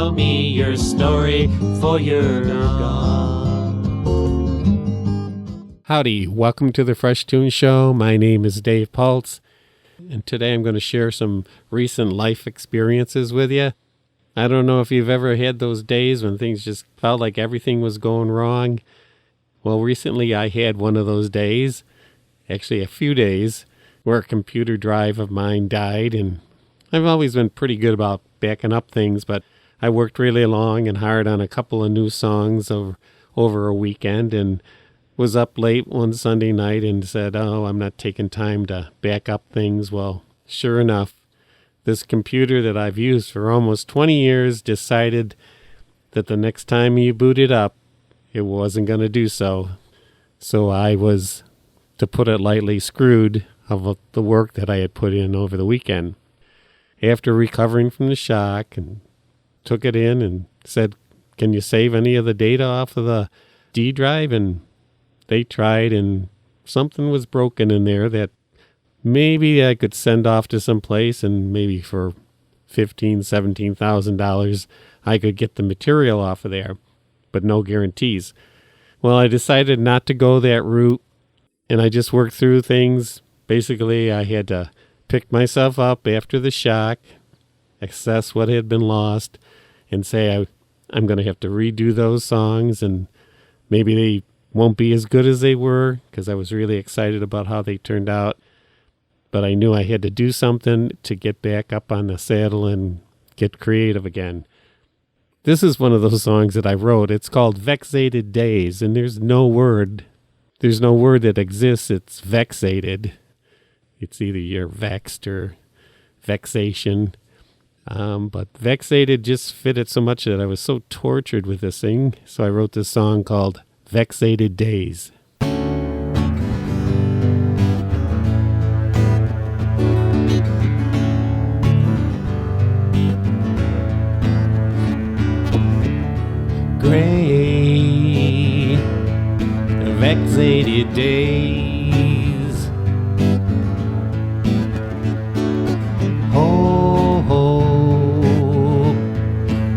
tell me your story, for you're gone. Howdy, welcome to the Fresh Toones Show. My name is Dave Pultz, and today I'm going to share some recent life experiences with you. I don't know if you've ever had those days when things just felt like everything was going wrong. Well, recently I had one of those days, actually a few days, where a computer drive of mine died, and I've always been pretty good about backing up things, but I worked really long and hard on a couple of new songs over a weekend, and was up late one Sunday night and said, I'm not taking time to back up things. Well, sure enough, this computer that I've used for almost 20 years decided that the next time you boot it up, it wasn't going to do so. So I was, to put it lightly, screwed of the work that I had put in over the weekend. After recovering from the shock, and took it in and said, can you save any of the data off of the D drive? And they tried, and something was broken in there that maybe I could send off to some place, and maybe for $15,000, $17,000 I could get the material off of there, but no guarantees. Well, I decided not to go that route, and I just worked through things. Basically, I had to pick myself up after the shock, assess what had been lost, and say I'm going to have to redo those songs, and maybe they won't be as good as they were, because I was really excited about how they turned out. But I knew I had to do something to get back up on the saddle and get creative again. This is one of those songs that I wrote. It's called Vexated Days, and there's no word that exists. It's vexated. It's either you're vexed or vexation. But vexated just fitted so much that I was so tortured with this thing. So I wrote this song called Vexated Days. Gray, vexated days. Hope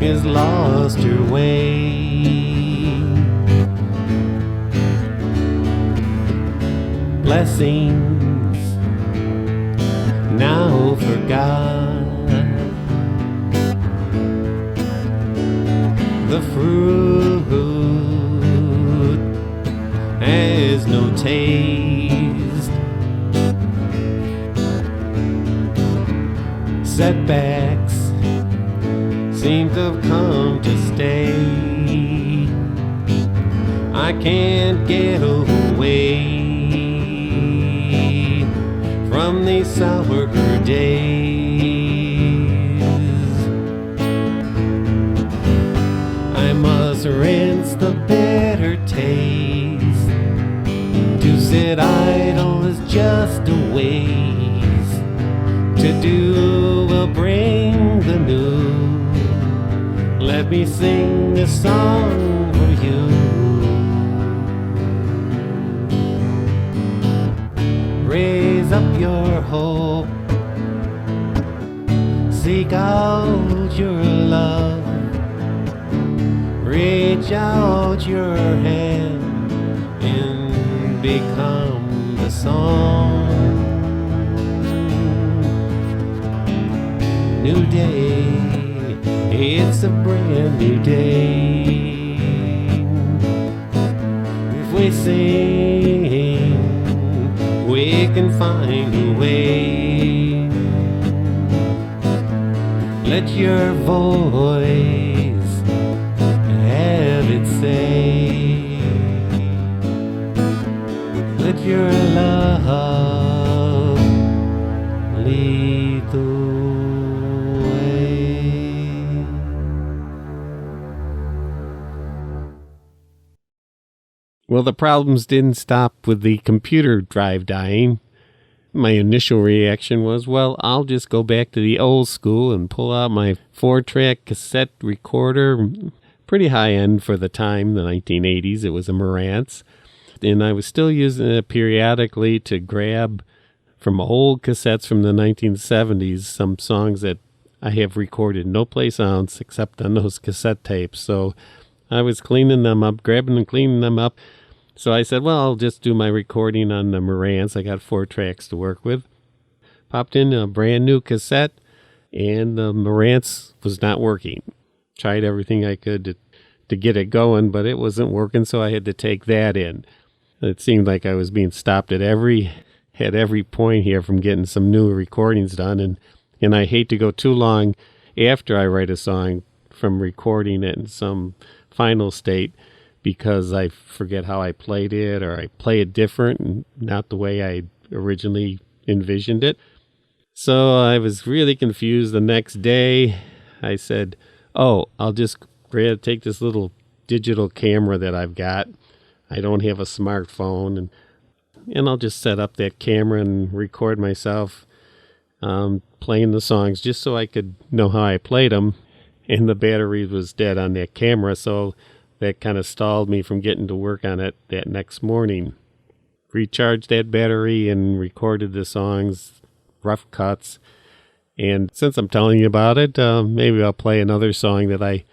has lost her way. Blessings now forgot. The fruit has no taste. Setbacks seem to have come to stay. I can't get away from these sour days. I must rinse the bitter taste. To sit idle is just a waste. To do will bring the new. Let me sing a song for you. Raise up your hope, seek out your love, reach out your hand and become the song. New day, it's a brand new day. If we sing, we can find a way. Let your voice have its say. Let your love lead the way. Well, the problems didn't stop with the computer drive dying. My initial reaction was, well, I'll just go back to the old school and pull out my 4-track cassette recorder. Pretty high-end for the time, the 1980s. It was a Marantz. And I was still using it periodically to grab from old cassettes from the 1970s some songs that I have recorded no play sounds except on those cassette tapes. So I was cleaning them up, grabbing and cleaning them up. So I said, well, I'll just do my recording on the Marantz. I got 4 tracks to work with. Popped in a brand new cassette, and the Marantz was not working. Tried everything I could to get it going, but it wasn't working, so I had to take that in. It seemed like I was being stopped at every point here from getting some new recordings done, and I hate to go too long after I write a song from recording it in some final state because I forget how I played it, or I play it different and not the way I originally envisioned it. So I was really confused the next day. I said, oh, I'll just take this little digital camera that I've got. I don't have a smartphone, and I'll just set up that camera and record myself playing the songs just so I could know how I played them. And the battery was dead on that camera, so that kind of stalled me from getting to work on it that next morning. Recharged that battery and recorded the songs, rough cuts. And since I'm telling you about it, maybe I'll play another song that I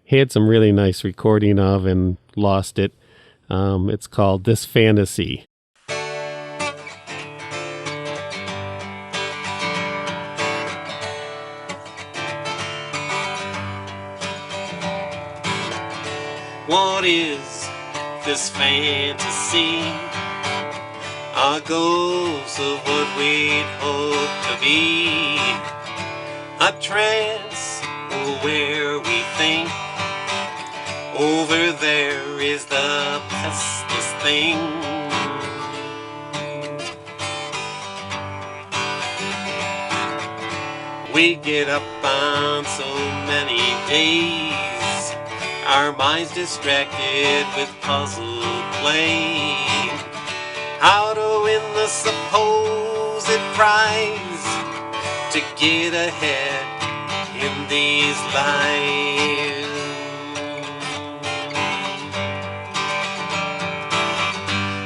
had some really nice recording of and lost it. It's called This Fantasy. What is this fantasy? A ghost of what we'd hope to be. A trance where we think over there is the bestest thing. We get up on so many days, our minds distracted with puzzle play. How to win the supposed prize, to get ahead in these lives.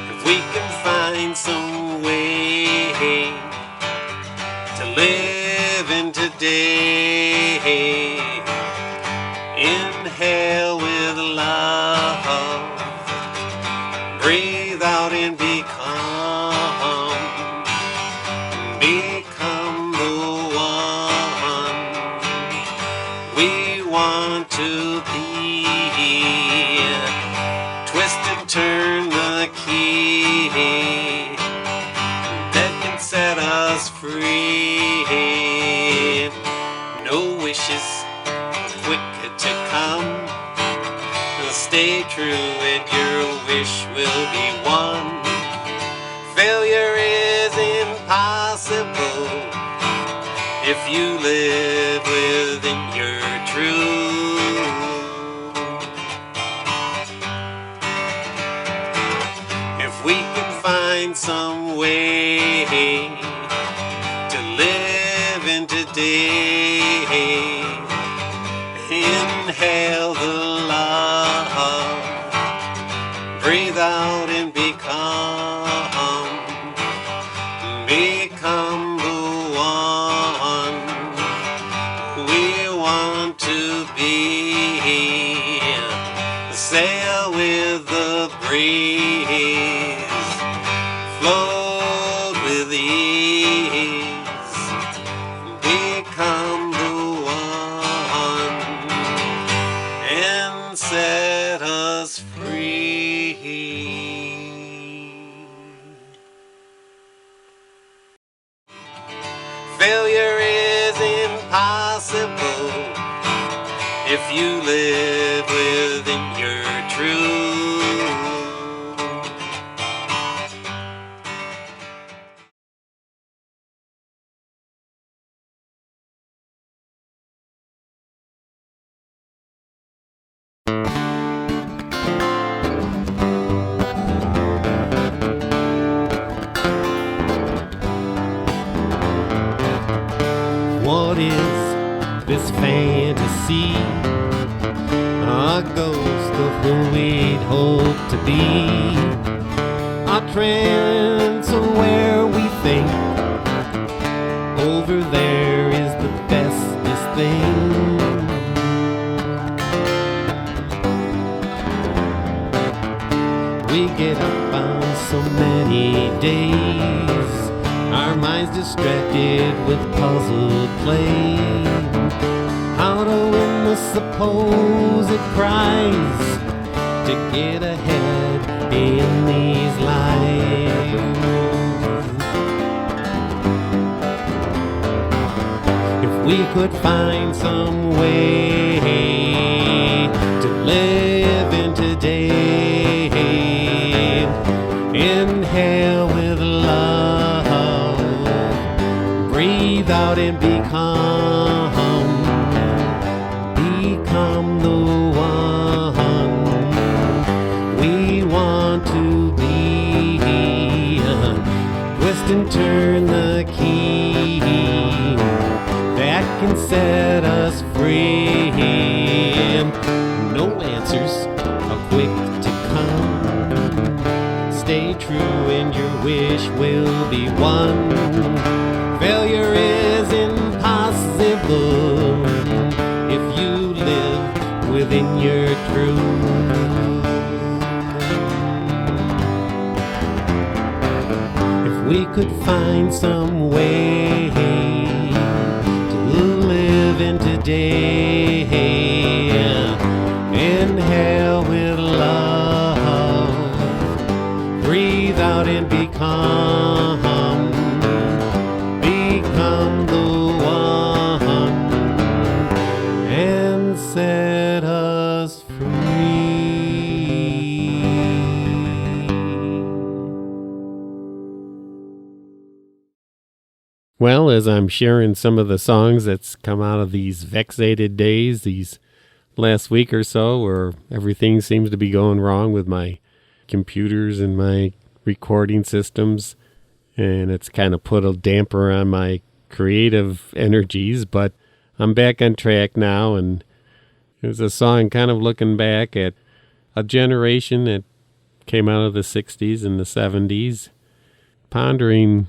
If we can find some way to live in today, inhale with love, breathe out and become the one we want to be. Twist and turn the key that can set us free. No wishes quick to come. Stay true and your wish will be won. Failure is impossible if you live within your truth. If we can find some way to live in today, inhale the love, breathe out and become the one we want to be. Sail with the breeze, float with ease, become the one and set us free. Failure is impossible if you live within your truth. What is this fantasy? A ghost of who we'd hope to be. A trance where we think over there is the bestest We get up on so many days, our minds distracted with puzzled play. How to win the supposed prize to get ahead in these lives. If we could find some way to live in today, inhale with love, breathe out and become the one we want to be. Twist and turn the key that can set us free. No answers are quick to come. Stay true and your wish will be won. Failure is impossible if you live within your truth. If we could find some way to live in today, inhale with love, breathe out and become the one and set us free. Well, as I'm sharing some of the songs that's come out of these Vexated Days, these last week or so, where everything seems to be going wrong with my computers and my recording systems, and it's kind of put a damper on my creative energies, but I'm back on track now. And it was a song kind of looking back at a generation that came out of the 60s and the 70s, pondering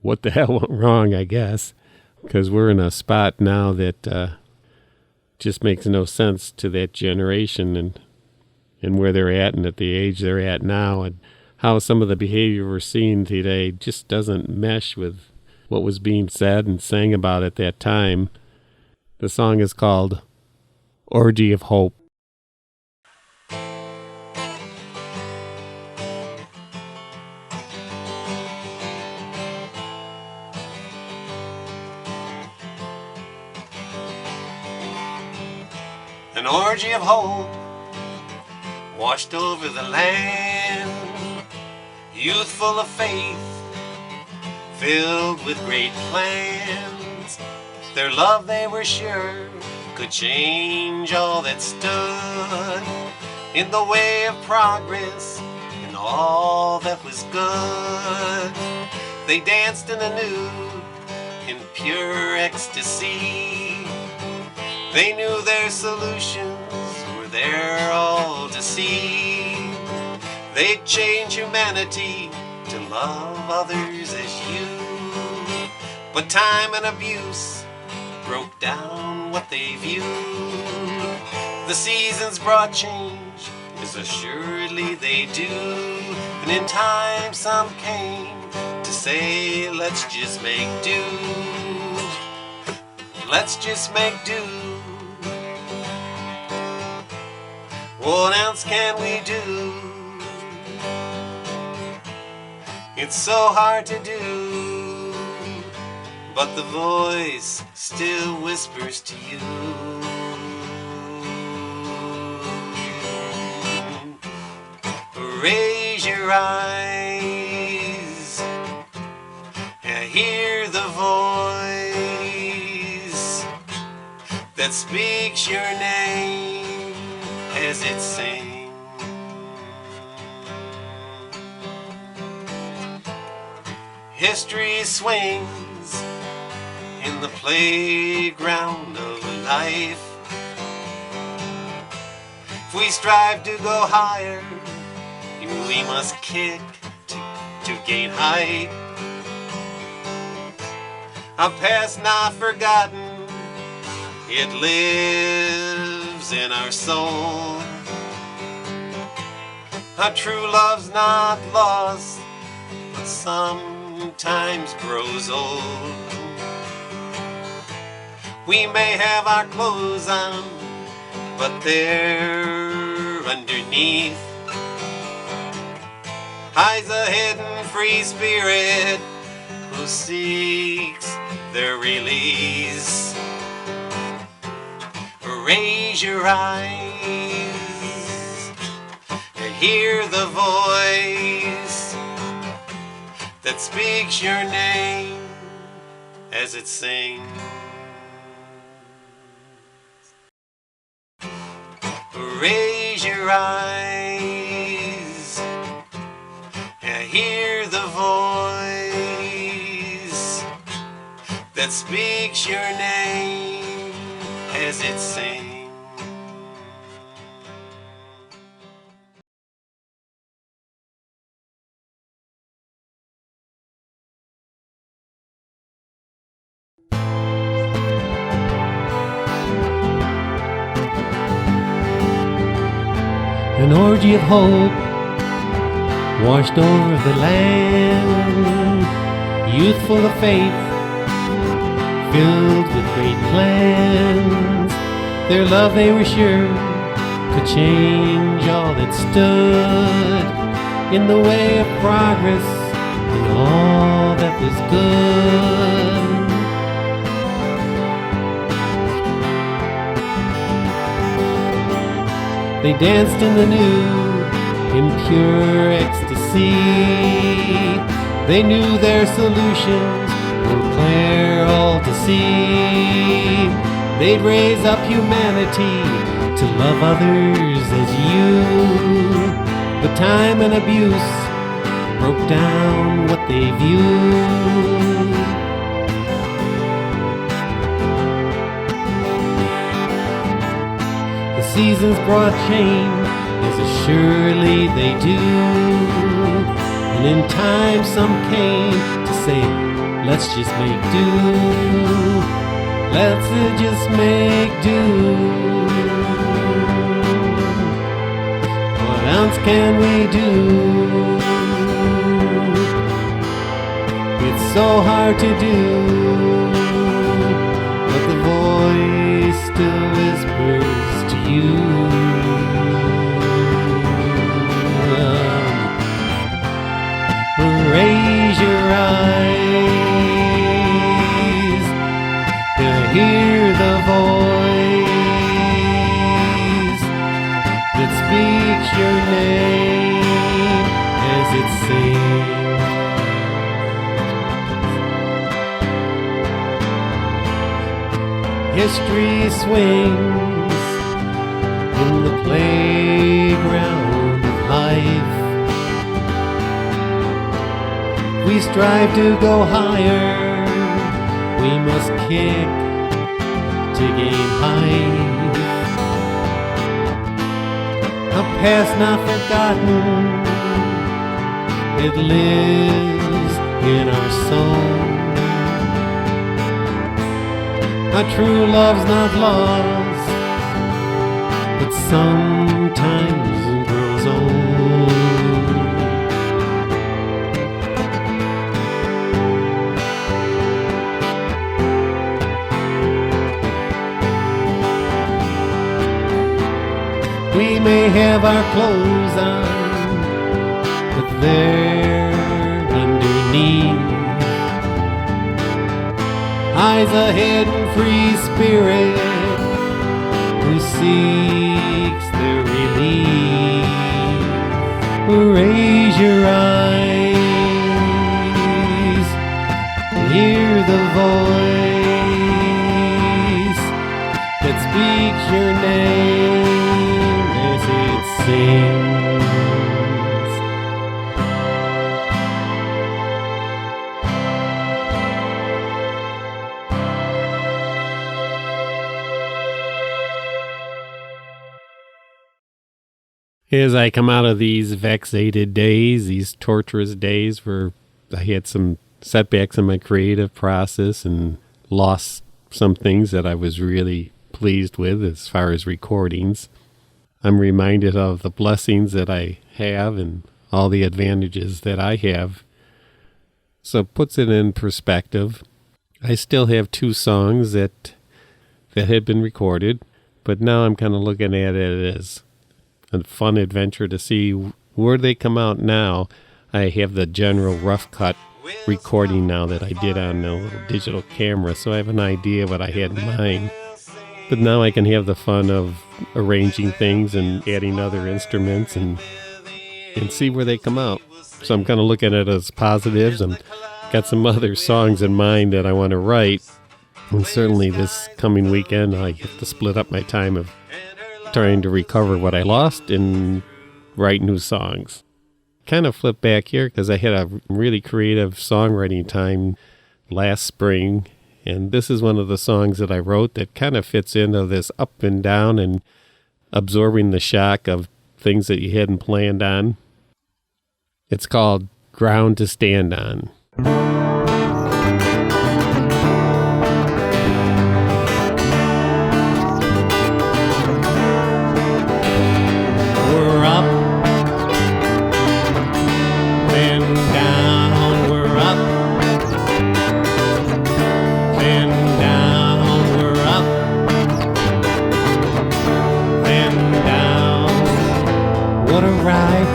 what the hell went wrong, I guess, because we're in a spot now that just makes no sense to that generation and where they're at and at the age they're at now, and how some of the behavior we're seeing today just doesn't mesh with what was being said and sang about at that time. The song is called Orgy of Hope. An orgy of hope washed over the land, youthful of faith, filled with great plans. Their love, they were sure, could change all that stood in the way of progress and all that was good. They danced in the nude in pure ecstasy. They knew their solutions were there all to see. They'd change humanity to love others as you. But time and abuse broke down what they viewed. The seasons brought change, as assuredly they do. And in time some came to say, let's just make do. Let's just make do. What else can we do? It's so hard to do, but the voice still whispers to you. Raise your eyes and hear the voice that speaks your name as it sings. History swings in the playground of life. If we strive to go higher, we must kick to gain height. A past not forgotten, it lives in our soul. A true love's not lost, but sometimes grows old. We may have our clothes on, but they're underneath hides a hidden free spirit who seeks their release. Raise your eyes and hear the voice that speaks your name as it sings. Raise your eyes and hear the voice that speaks your name as it sings. An orgy of hope washed over the land, youthful of faith, filled with great plans. Their love, they were sure, could change all that stood in the way of progress and all that was good. They danced in the new, in pure ecstasy. They knew their solutions were clear all to see. They'd raise up humanity to love others as you. But time and abuse broke down what they viewed. The seasons brought change, as assuredly they do. And in time some came to say, let's just make do. Let's just make do. What else can we do? It's so hard to do, but the voice still whispers to you. Raise your eyes to hear the voice that speaks your name as it sings. History swings in the playground of life. We strive to go higher, we must kick to gain height. A past not forgotten, it lives in our soul. A true love's not lost, but sometimes grows old. We may have our clothes on, but they're underneath hides a hidden free spirit who seeks their relief. Raise your eyes, hear the voice that speaks your name as it sings. As I come out of these vexated days, these torturous days where I had some setbacks in my creative process and lost some things that I was really pleased with as far as recordings, I'm reminded of the blessings that I have and all the advantages that I have. So it puts it in perspective. I still have 2 songs that had been recorded, but now I'm kind of looking at it as a fun adventure to see where they come out now. I have the general rough cut recording now that I did on a little digital camera, so I have an idea what I had in mind. But now I can have the fun of arranging things and adding other instruments and see where they come out. So I'm kind of looking at it as positives, and got some other songs in mind that I want to write. And certainly this coming weekend, I have to split up my time of trying to recover what I lost and write new songs. Kind of flip back here because I had a really creative songwriting time last spring, and this is one of the songs that I wrote that kind of fits into this up and down and absorbing the shock of things that you hadn't planned on. It's called Ground to Stand On. We're up, then down, we're up, then down, we're up, then down. What a ride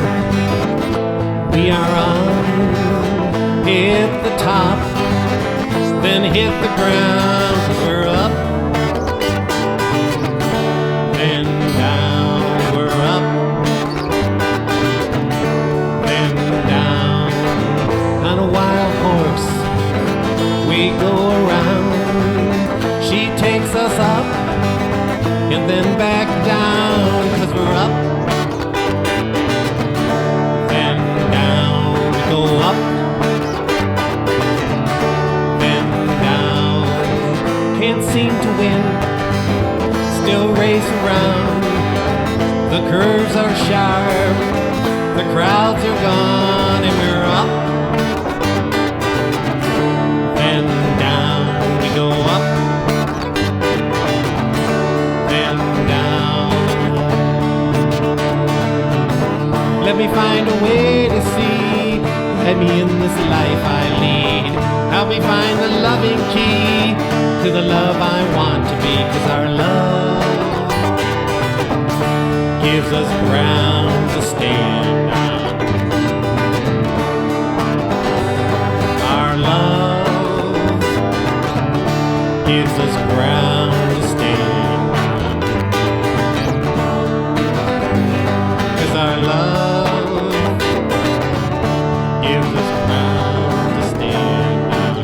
we are on. Hit the top, then hit the ground. We're up, then down, we're up, then down. On a wild horse we go around. She takes us up and then back down, 'cause we're up, then down, we go up, then down. Can't seem to win, still race around. The curves are sharp, the crowds are gone, and we're up, then down, we go up, then down. Let me find a way to see, let me in this life I lead. Help me find the loving key to the love I want to be, 'cause our love gives us ground to stand on. Our love gives us ground to stand on. 'Cause our love gives us ground to stand on.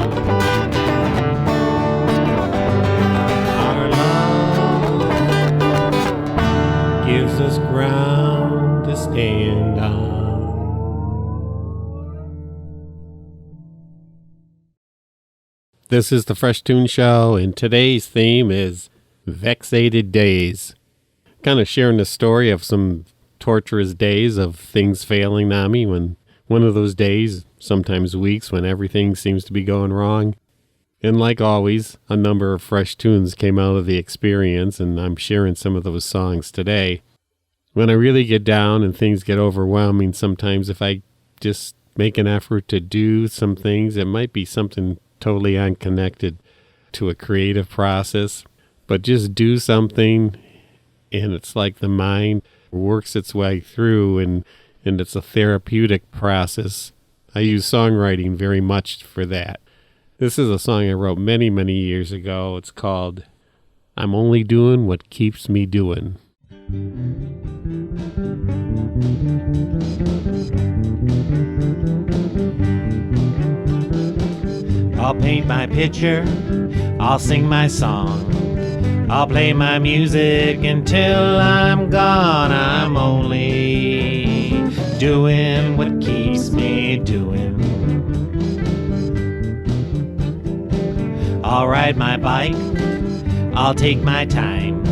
Our love gives us ground to stand on. This is the Fresh Tune Show, and today's theme is Vexated Days. Kind of sharing the story of some torturous days of things failing on me, when one of those days, sometimes weeks, when everything seems to be going wrong. And like always, a number of fresh tunes came out of the experience, and I'm sharing some of those songs today. When I really get down and things get overwhelming, sometimes if I just make an effort to do some things, it might be something totally unconnected to a creative process, but just do something, and it's like the mind works its way through, and it's a therapeutic process. I use songwriting very much for that. This is a song I wrote many, many years ago. It's called I'm Only Doing What Keeps Me Doing. I'll paint my picture, I'll sing my song, I'll play my music until I'm gone. I'm only doing what keeps me doing. I'll ride my bike, I'll take my time,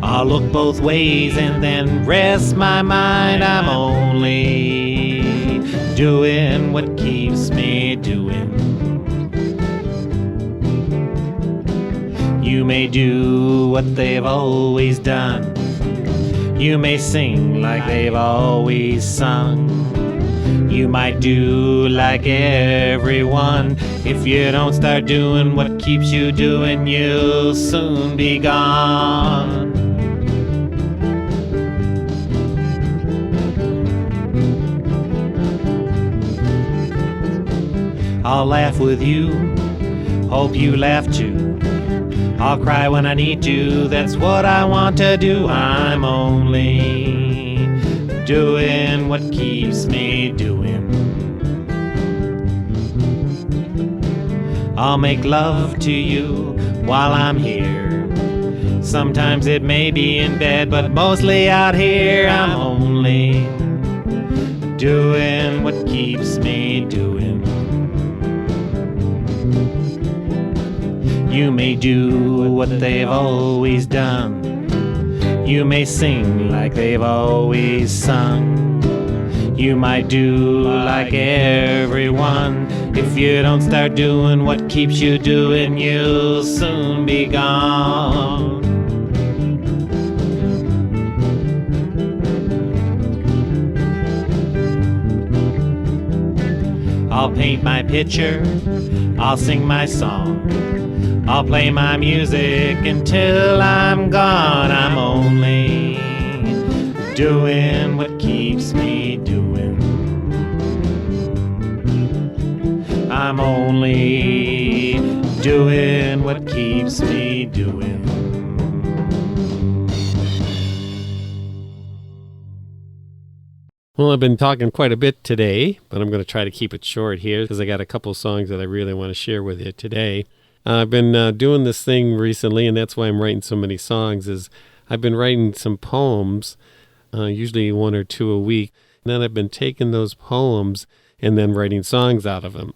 I'll look both ways and then rest my mind. I'm only doing what keeps me doing. You may do what they've always done, You may sing like they've always sung. You might do like everyone. If you don't start doing what keeps you doing, you'll soon be gone. I'll laugh with you, hope you laugh too. I'll cry when I need to, that's what I want to do. I'm only doing what keeps me doing. I'll make love to you while I'm here. Sometimes it may be in bed, but mostly out here. I'm only doing what keeps me doing. You may do what they've always done. You may sing like they've always sung. You might do like everyone. If you don't start doing what keeps you doing, you'll soon be gone. I'll paint my picture, I'll sing my song, I'll play my music until I'm gone. I'm only doing what keeps me doing. I'm only doing what keeps me doing. Well, I've been talking quite a bit today, but I'm going to try to keep it short here because I got a couple songs that I really want to share with you today. I've been doing this thing recently, and that's why I'm writing so many songs, is I've been writing some poems, usually one or two a week, and then I've been taking those poems and then writing songs out of them.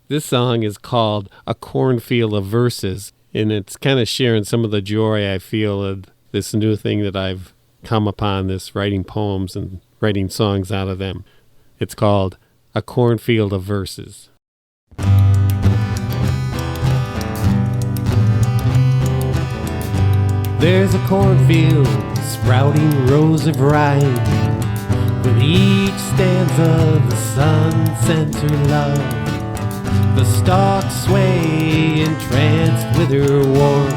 This song is called A Cornfield of Verses, and it's kind of sharing some of the joy I feel of this new thing that I've come upon, this writing poems and writing songs out of them. It's called A Cornfield of Verses. There's a cornfield sprouting rows of rye. With each stanza the sun sends her love. The stalks sway entranced with her warmth,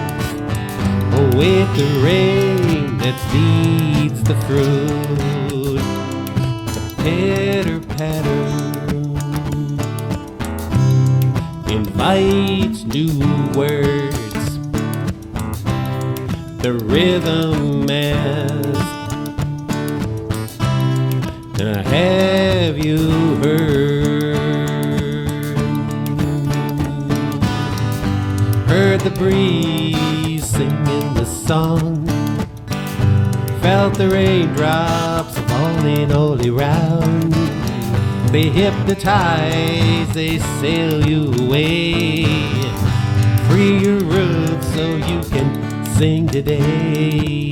await the rain that feeds the fruit. The pitter-patter invites new words. The rhythm asks, have you heard the breeze singing the song? Felt the raindrops falling all around. They hypnotize, they sail you away. Free your roots so you can sing today.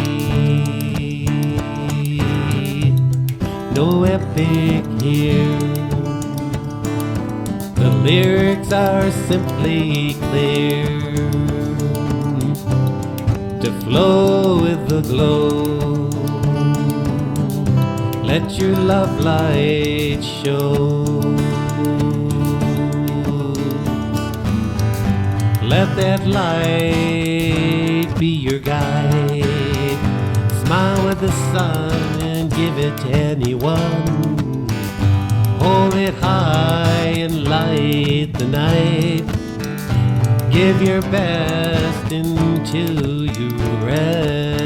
No epic here, the lyrics are simply clear, to flow with the glow. Let your love light show. Let that light be your guide. Smile with the sun and give it to anyone. Hold it high and light the night. Give your best until you rest.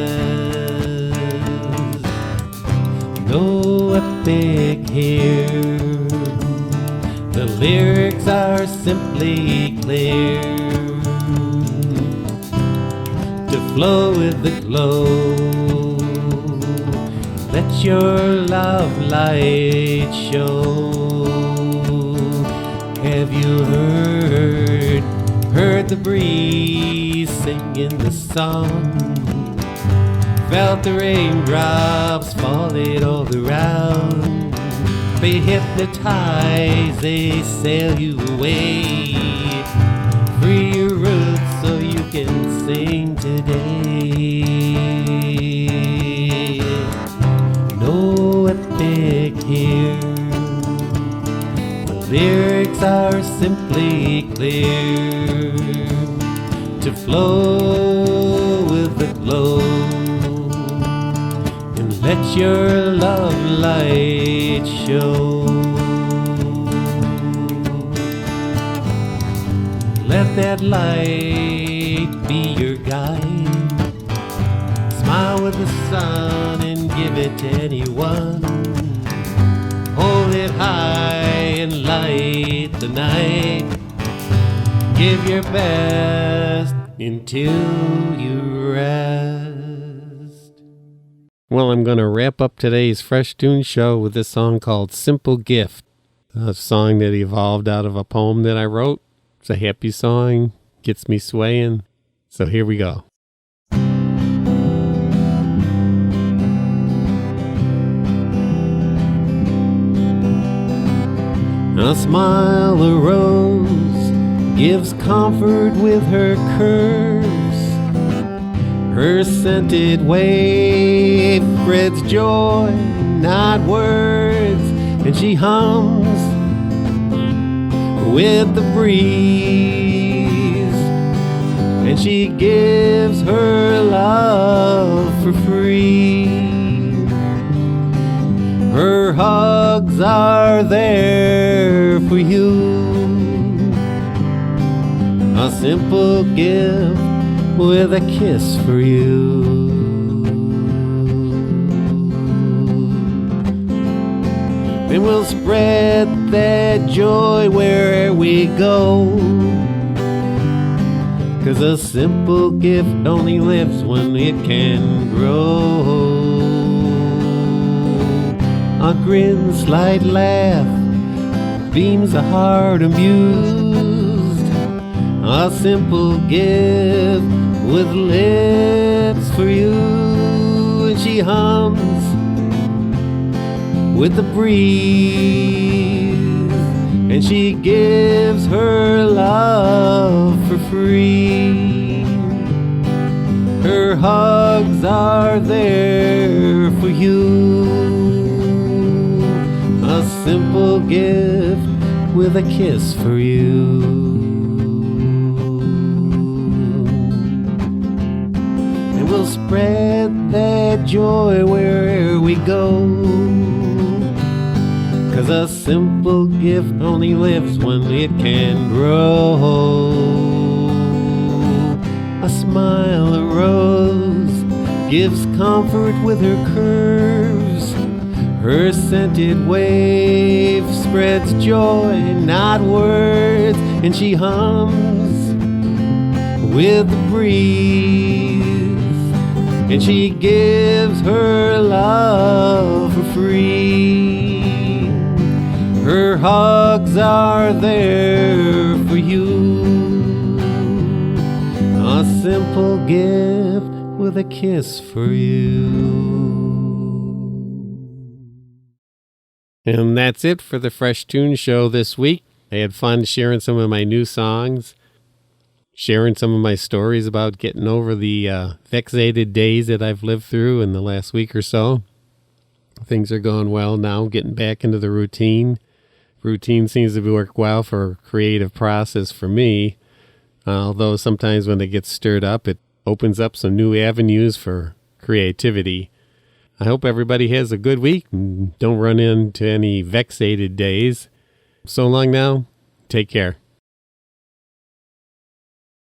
No epic here, the lyrics are simply clear, to flow with the glow. Let your love light show. Have you heard the breeze singing the song? Felt the raindrops falling all around. They hypnotize, they sail you away. Free your roots so you can sing today. lyrics are simply clear to flow with the glow, and let your love light show. Let that light be your guide. Smile with the sun and give it to anyone. Hold it high and light the night. Give your best until you rest. Well, I'm going to wrap up today's Fresh Tune Show with this song called Simple Gift, a song that evolved out of a poem that I wrote. It's a happy song, gets me swaying, so here we go. A smile, a rose, gives comfort with her curves. Her scented wave spreads joy, not words, and she hums with the breeze, and she gives her love for free. Her hugs are there for you, a simple gift with a kiss for you. And we'll spread that joy wherever we go, 'cause a simple gift only lives when it can grow. A grin, slight laugh, beams a heart amused. A simple gift with lips for you. And she hums with the breeze, and she gives her love for free. Her hugs are there for you, a simple gift with a kiss for you. And we'll spread that joy wherever we go, 'cause a simple gift only lives when it can grow. A smile, a rose, gives comfort with her curves. Her scented wave spreads joy, not words, and she hums with the breeze, and she gives her love for free. Her hugs are there for you, a simple gift with a kiss for you. And that's it for the Fresh Tune Show this week. I had fun sharing some of my new songs, sharing some of my stories about getting over the vexated days that I've lived through in the last week or so. Things are going well now, getting back into the routine. Routine seems to work well for a creative process for me, although sometimes when it gets stirred up, it opens up some new avenues for creativity. I hope everybody has a good week and don't run into any vexated days. So long now. Take care.